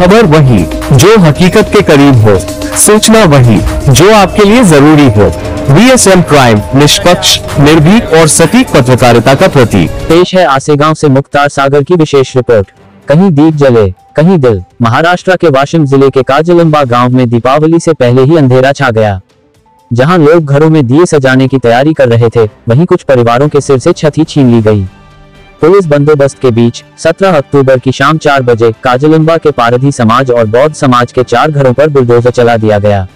खबर वही जो हकीकत के करीब हो, सूचना वही जो आपके लिए जरूरी हो। VSM प्राइम, निष्पक्ष, निर्भीक और सटीक पत्रकारिता का प्रतीक। पेश है आसेगांव से मुख्तार सागर की विशेष रिपोर्ट। कहीं दीप जले, कहीं दिल। महाराष्ट्र के वाशिम जिले के काजलंबा गांव में दीपावली से पहले ही अंधेरा छा गया। जहां लोग घरों में दिए सजाने की तैयारी कर रहे थे, वहीं कुछ परिवारों के सिर से छत ही छीन ली गई। पुलिस बंदोबस्त के बीच 17 अक्टूबर की शाम 4 बजे काजलंबा के पारधी समाज और बौद्ध समाज के 4 घरों पर बुलडोजर चला दिया गया।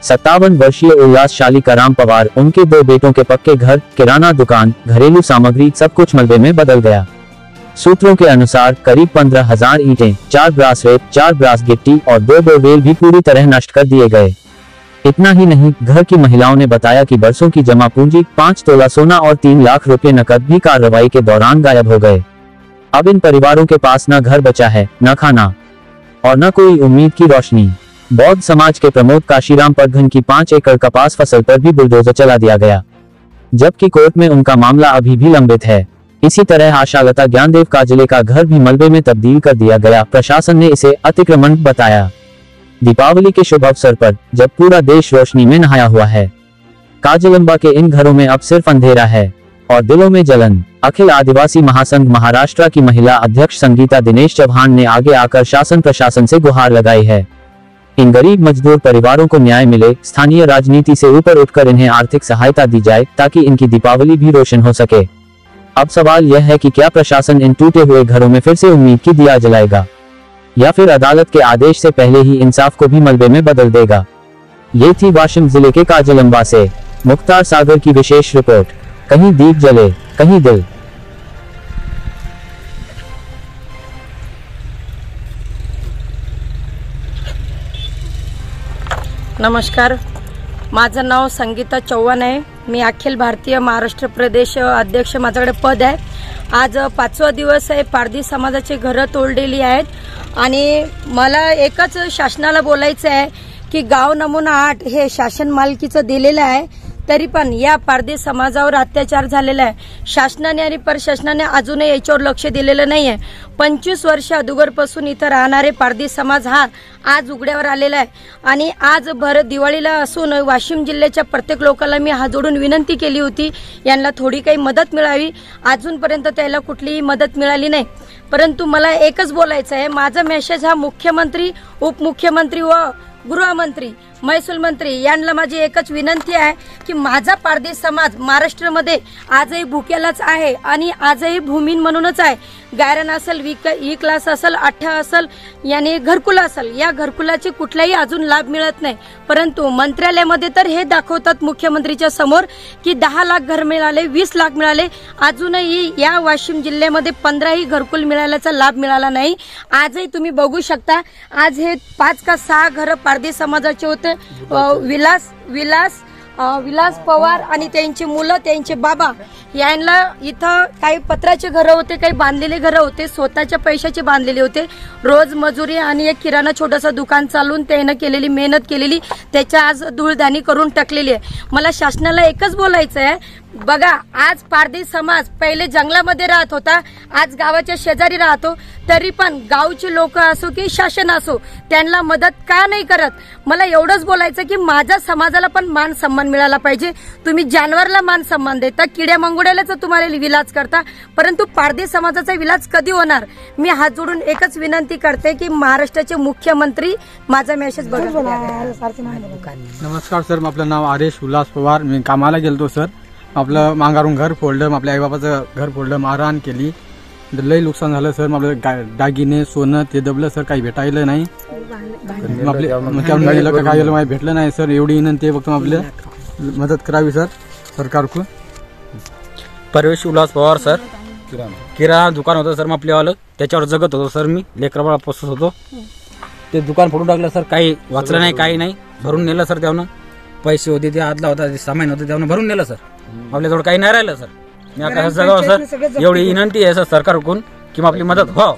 57 वर्षीय उल्लासशाली कराम पवार, उनके 2 बेटों के पक्के घर, किराना दुकान, घरेलू सामग्री सब कुछ मलबे में बदल गया। सूत्रों के अनुसार करीब 15,000 ईंटें, 4 ब्रासलेट, 4 ब्रास गिट्टी और 2 बोरवेल भी पूरी तरह नष्ट कर दिए गए। इतना ही नहीं, घर की महिलाओं ने बताया कि बरसों की जमा पूंजी 5 तोला सोना और 3 लाख रुपए नकद भी कार्रवाई के दौरान गायब हो गए। अब इन परिवारों के पास न घर बचा है, न खाना और न कोई उम्मीद की रोशनी। बौद्ध समाज के प्रमोद काशीराम परघन की 5 एकड़ कपास फसल पर भी बुलडोजर चला दिया गया, जबकि कोर्ट में उनका मामला अभी भी लंबित है। इसी तरह आशालता ज्ञानदेव काजले का घर भी मलबे में तब्दील कर दिया गया। प्रशासन ने इसे अतिक्रमण बताया। दीपावली के शुभ अवसर पर जब पूरा देश रोशनी में नहाया हुआ है, काजलंबा के इन घरों में अब सिर्फ अंधेरा है और दिलों में जलन। अखिल आदिवासी महासंघ महाराष्ट्र की महिला अध्यक्ष संगीता दिनेश चौहान ने आगे आकर शासन प्रशासन से गुहार लगाई है। इन गरीब मजदूर परिवारों को न्याय मिले, स्थानीय राजनीति से ऊपर उठकर इन्हें आर्थिक सहायता दी जाए ताकि इनकी दीपावली भी रोशन हो सके। अब सवाल यह है कि क्या प्रशासन इन टूटे हुए घरों में फिर से उम्मीद की दिया जलाएगा या फिर अदालत के आदेश से पहले ही इंसाफ को भी मलबे में बदल देगा। ये थी वाशिम जिले के काजलंबा से मुख्तार सागर की विशेष रिपोर्ट। कहीं दीप जले, कहीं दिल। नमस्कार, माझं नाव संगीता चौहान आहे। मी अखिल भारतीय महाराष्ट्र प्रदेश अध्यक्ष, माझ्याकडे पद आहे। आज 5वा दिवस आहे। पारधी समाजाची घरं तोडलेली आहेत आणि मला एकच शासनाला बोलायचं आहे की गाव नमुना 8 हे शासन मालकीचं दिलेलं आहे, तरी पण या पारधी समाजावर अत्याचार झालेला आहे। शासनाने आणि प्रशासनाने अजूनही याच्यावर लक्ष दिलेलं नाहीये। 25 वर्ष अगोदरपासून इथं राहणारे पारधी समाज हा आज उघड्यावर आलेला आहे आणि आज भर दिवाळीला असून वाशिम जिल्ह्याच्या प्रत्येक लोकांना मी हात जोडून विनंती केली होती यांना थोडी काही मदत मिळावी। अजूनपर्यंत त्याला कुठलीही मदत मिळाली नाही। परंतु मला एकच बोलायचं आहे, माझा मेसेज हा मुख्यमंत्री, उपमुख्यमंत्री व गृहमंत्री, महसूल मंत्री यांना माझी एकच विनंती आहे की माझा पारधी समाज महाराष्ट्रामध्ये आजही भुकेलाच आहे आणि आजही भूमीन म्हणूनच आहे। गायरान असेल, ई क्लास असेल, 8 असेल, यानी घरकुल असेल, या घरकुलाचे कुठलाही अजून लाभ मिळत नाही। परंतु मंत्रालयामध्ये तर हे दाखवतात मुख्यमंत्रीच्या समोर की 10 लाख घर मिळाले, 20 लाख मिळाले। अजूनही या वाशिम जिल्ह्यामध्ये 15ही घरकुल मिळाल्याचा लाभ मिळाला नाही। आजही तुम्ही बघू शकता, आज हे 5 का 6 घर पारधी समाजाचे होते। विलास पवार आणि त्यांची मुलं, त्यांचे बाबा यांना इथं काही पत्राचे घर होते, काही बांधलेले घर होते, स्वतःच्या पैशाचे बांधलेले होते। रोज मजुरी आणि एक किराणा छोटासा दुकान चालून त्याने केलेली मेहनत केलेली त्याच्या आज धूळधाणी करून टाकलेली आहे। मला शासनाला एकच बोलायचं आहे, बघा आज पारधी समाज पहिले जंगलामध्ये राहत होता, आज गावाच्या शेजारी राहतो, तरी पण गावचे लोक असो की शासन असो त्यांना मदत का नाही करत। मला एवढंच बोलायचं की माझ्या समाजाला पण मान सन्मान मिळाला पाहिजे। तुम्ही जानवरला मान सन्मान देता, किड्या मंगोड्यालाच तुम्हाला विलाज करता, परंतु पारधी समाजाचा विलाज कधी होणार। मी हात जोडून एकच विनंती करते की महाराष्ट्राचे मुख्यमंत्री माझा मेसेज बघा। नमस्कार सर, आपलं नाव आदेश उल्हास पवार। मी कामाला गेलतो सर, आपलं मांगारून घर फोडलं, आपल्या आईबापाचं घर फोडलं, मारहाण केली, लई नुकसान झालं सर। आपलं दागिने सोनं ते दबलं सर, काही भेटायला नाही। आपले काय भेटलं नाही सर। एवढी विनंती आहे, फक्त आपल्या मदत करावी सर सरकारकडून। परवेश उल्हास पवार सर, किराणा दुकान होतं सर, मग आपल्यावालं त्याच्यावर जगत होतो सर। मी लेकराबाळा पोसत होतो, ते दुकान फोडून टाकलं सर। काही वाचलं नाही, काही नाही, भरून नेलं सर। त्यानं पैसे होते, ते आदला होता, ते सामान होतं, त्यानं भरून नेलं सर। आपल्याजवळ काही नाही राहिलं सर। मी आता जगावं सर, एवढी विनंती आहे सर सरकारकडून की आपली मदत व्हावं।